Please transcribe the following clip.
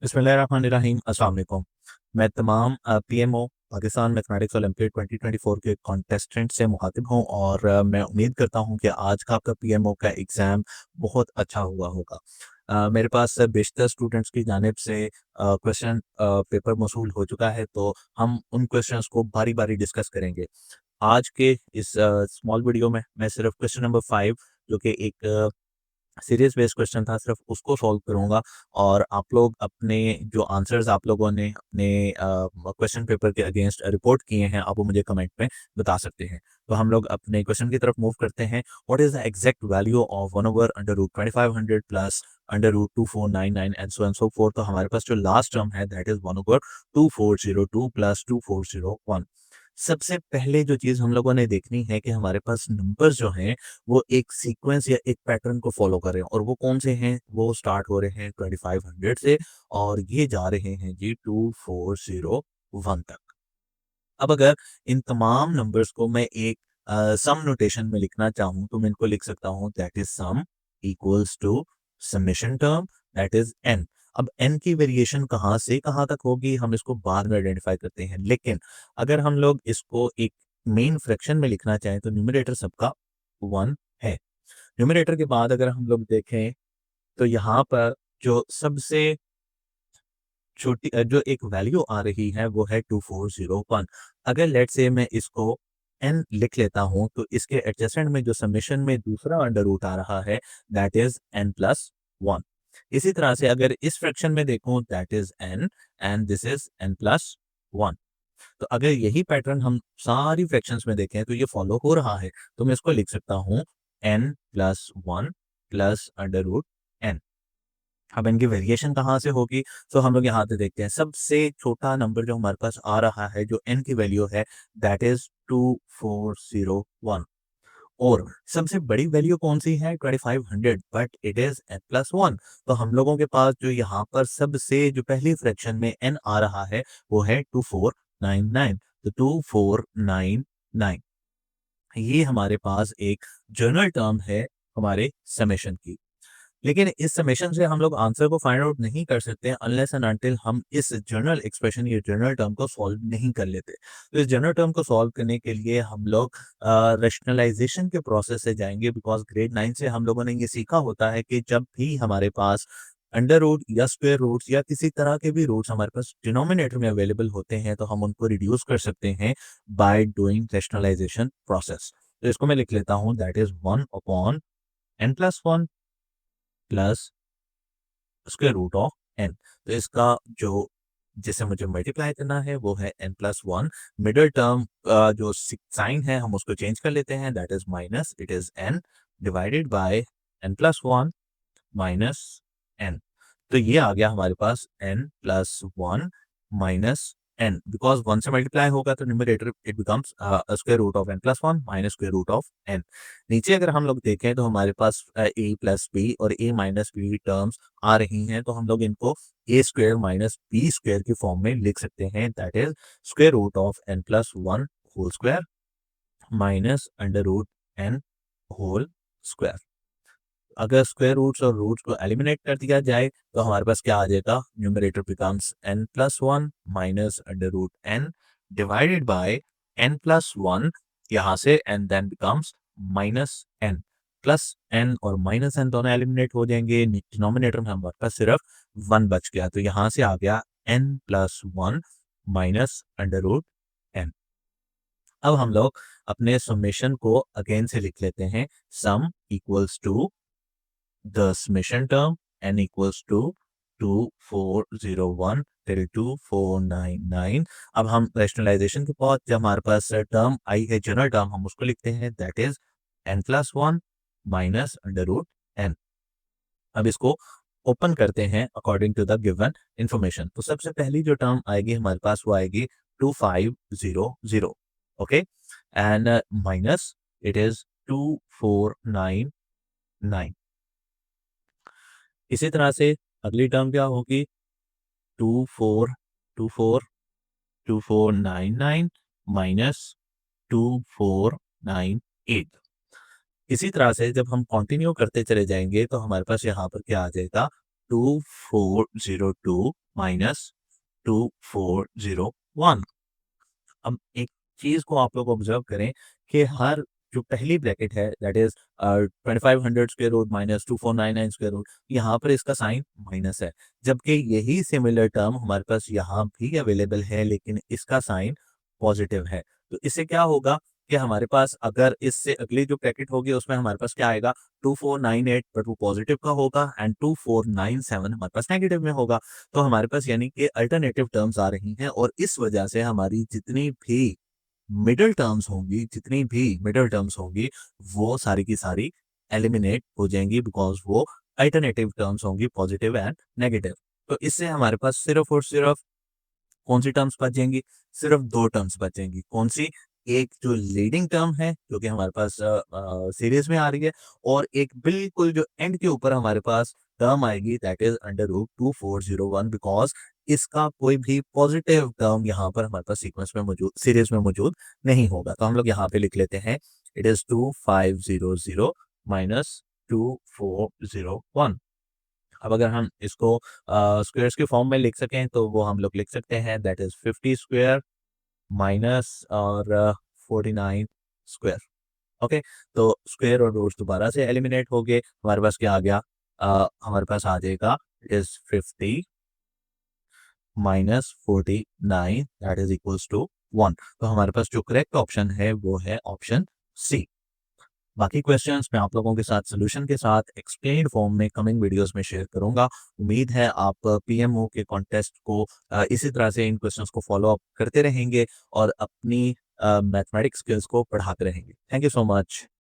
बिस्मिल्लाहिर्रहमानिर्रहीम। अस्सलाम वालेकुम। मैं तमाम पीएमओ पाकिस्तान मैथमेटिक्स ओलंपियाड 2024 के कॉन्टेस्टेंट से मुखातिब हूँ और मैं उम्मीद करता हूँ कि आज का आपका पीएमओ का एग्ज़ाम बहुत अच्छा हुआ होगा। मेरे पास बेशतर स्टूडेंट्स की जानिब से क्वेश्चन पेपर मौसूल हो चुका है, तो हम उन क्वेश्चंस को बारी-बारी डिस्कस करेंगे। आज के इस स्मॉल वीडियो में मैं सिर्फ क्वेश्चन नंबर 5 जो कि एक सीरीज बेस्ड क्वेश्चन था, सिर्फ उसको सॉल्व करूंगा और आप लोग अपने जो आंसर्स आप लोगों ने अपने क्वेश्चन पेपर के अगेंस्ट रिपोर्ट किए हैं, आप वो मुझे कमेंट में बता सकते हैं। तो हम लोग अपने क्वेश्चन की तरफ मूव करते हैं। What is the exact value of 1/√2500 plus √2499 and so four. तो हमारे पास जो लास्ट टर्म है दैट इज 1/2402 प्लस 2401। सबसे पहले जो चीज हम लोगों ने देखनी है कि हमारे पास नंबर्स जो हैं वो एक सीक्वेंस या एक पैटर्न को फॉलो कर रहे हैं, और वो कौन से हैं? वो स्टार्ट हो रहे हैं 2500 से और ये जा रहे हैं जी 2401 तक। अब अगर इन तमाम नंबर्स को मैं एक सम नोटेशन में लिखना चाहूँ तो मैं इनको लिख सकता हूँ that is sum equals to summation term that is n. अब एन की वेरिएशन कहाँ से कहाँ तक होगी हम इसको बाद में आइडेंटिफाई करते हैं, लेकिन अगर हम लोग इसको एक मेन फ्रैक्शन में लिखना चाहें तो न्यूमरेटर सबका 1 है। न्यूमरेटर के बाद अगर हम लोग देखें तो यहाँ पर जो सबसे छोटी जो एक वैल्यू आ रही है वो है 2401। अगर लेट से मैं इसको n लिख लेता हूं तो इसके एडजस्टेंट में जो समेशन में दूसरा अंडर रूट आ रहा है दैट इज n+1। इसी तरह से अगर इस फ्रैक्शन में देखूं that is n and this is n+1। तो अगर यही पैटर्न हम सारी फ्रैक्शंस में देखें तो ये फॉलो हो रहा है, तो मैं इसको लिख सकता हूं n+1 plus under root n। अब इनकी वेरिएशन कहाँ से होगी? तो हम लोग यहाँ पे देखते हैं सबसे छोटा नंबर जो हमारे पास आ रहा है जो n की वैल्यू है दैट इज 2401, और सबसे बड़ी वैल्यू कौन सी है? 2500, बट इट इज n+1। तो हम लोगों के पास जो यहाँ पर सबसे जो पहली फ्रैक्शन में n आ रहा है वो है 2499। तो 2499 ये हमारे पास एक जनरल टर्म है हमारे समेशन की। लेकिन इस समेशन से हम लोग आंसर को फाइंड आउट नहीं कर सकते अनलेस एंड अनटिल हम इस जनरल एक्सप्रेशन या जनरल टर्म को सॉल्व नहीं कर लेते। तो इस जनरल टर्म को सॉल्व करने के लिए हम लोग रैशनलाइजेशन के प्रोसेस से जाएंगे, बिकॉज ग्रेड 9 से हम लोगों ने ये सीखा होता है कि जब भी हमारे पास अंडर रूट या स्क्वायर रूट्स या किसी तरह के भी रूट्स हमारे पास डिनोमिनेटर में अवेलेबल होते हैं तो हम उनको रिड्यूस कर सकते हैं बाय डूइंग रैशनलाइजेशन प्रोसेस। तो इसको मैं लिख लेता हूँ that is 1/n+1 plus square root of n. तो इसका जो जिसे मुझे मल्टीप्लाई करना है वो है n+1। मिडल टर्म जो साइन है हम उसको चेंज कर लेते हैं that is minus, it is n divided by n+1 minus n। तो ये आ गया हमारे पास n+1 माइनस n, बिकॉज 1 से मल्टीप्लाई होगा तो numerator it becomes square root of n+1 minus square root of n। नीचे अगर हम लोग देखें तो हमारे पास a प्लस बी और a माइनस बी टर्म्स आ रही हैं, तो हम लोग इनको a square minus b square की फॉर्म में लिख सकते हैं that is square root of n+1 whole square minus under root n whole square. अगर स्क्वायर रूट्स और रूट्स को एलिमिनेट कर दिया जाए तो हमारे पास क्या आ जाएगा? Numerator becomes n+1 minus under root n divided by n+1 यहाँ से and then becomes minus n plus n और माइनस n दोनों एलिमिनेट हो जाएंगे। डिनोमिनेटर में हमारे पास सिर्फ 1 बच गया, तो यहाँ से आ गया n+1 minus under root n। अब हम लोग अपने समेशन को अगेन से लिख लेते हैं। Sum equals to the summation term n equals to 2401 till 2499। अब हम रैशनलाइजेशन के बाद जब हमारे पास टर्म आई है जनरल टर्म हम उसको लिखते हैं that is n+1 minus under root n। अब इसको ओपन करते हैं according to the given information. तो सबसे पहली जो टर्म आएगी हमारे पास वो आएगी 2500, okay, and minus it is 2499। इसी तरह से अगली टर्म क्या होगी? 2499 माइनस 2498। इसी तरह से जब हम कंटिन्यू करते चले जाएंगे तो हमारे पास यहाँ पर क्या आ जाएगा? 2402 माइनस 2401। अब एक चीज़ को आप लोग ऑब्जर्व करें कि हर जो पहली ब्रैकेट है that is 2500 square root minus 2499 square root, यहाँ पर इसका साइन माइनस है। जबकि यही सिमिलर टर्म हमारे पास यहाँ भी अवेलेबल है लेकिन इसका साइन पॉजिटिव है। तो इससे क्या होगा कि हमारे पास अगर इससे अगली जो ब्रैकेट होगी उसमें हमारे पास क्या आएगा 2498, बट वो पॉजिटिव का होगा, एंड 2497 हमारे पास नेगेटिव में होगा। तो हमारे पास यानी कि अल्टरनेटिव टर्म्स आ रही हैं और इस वजह से हमारी जितनी भी मिडल टर्म्स होंगी वो सारी की सारी एलिमिनेट हो जाएंगी, बिकॉज वो अल्टरनेटिव टर्म्स होंगी पॉजिटिव एंड नेगेटिव। तो इससे हमारे पास सिर्फ और सिर्फ कौन सी टर्म्स बचेंगी? सिर्फ 2 टर्म्स बचेंगी। कौन सी? एक जो लीडिंग टर्म है, जो कि हमारे पास सीरीज़ में आ रही है, और एक बिल्कुल जो एंड के ऊपर हमारे पास टर्म आएगी that is under root 2401, because इसका कोई भी पॉजिटिव टर्म यहाँ पर हमारे पास सीरीज़ में मौजूद नहीं होगा। तो हम लोग यहाँ पे लिख लेते हैं, इट इज़ 2500 माइनस 2401। अब अगर हम इसको स्क्वायर्स के फॉर्म में लिख सकें तो वो हम लोग लिख सकते हैं दैट इज 50 स्क्वायर माइनस और 49 स्क्वायर। ओके, तो स्क्वायर और रूट्स दोबारा से एलिमिनेट हो गए। हमारे पास क्या आ गया? हमारे पास आ जाएगा it is 50 minus 49 that is equals to 1। तो हमारे पास जो करेक्ट ऑप्शन है वो है ऑप्शन सी। बाकी क्वेश्चंस मैं आप लोगों के साथ सॉल्यूशन के साथ एक्सप्लेन्ड फॉर्म में कमिंग वीडियोस में शेयर करूंगा। उम्मीद है आप पीएमओ के कॉन्टेस्ट को इसी तरह से इन क्वेश्चंस को फॉलो अप करते रहेंगे और अपनी मैथमेटिक्स स्किल्स को बढ़ाते रहेंगे। Thank you so much.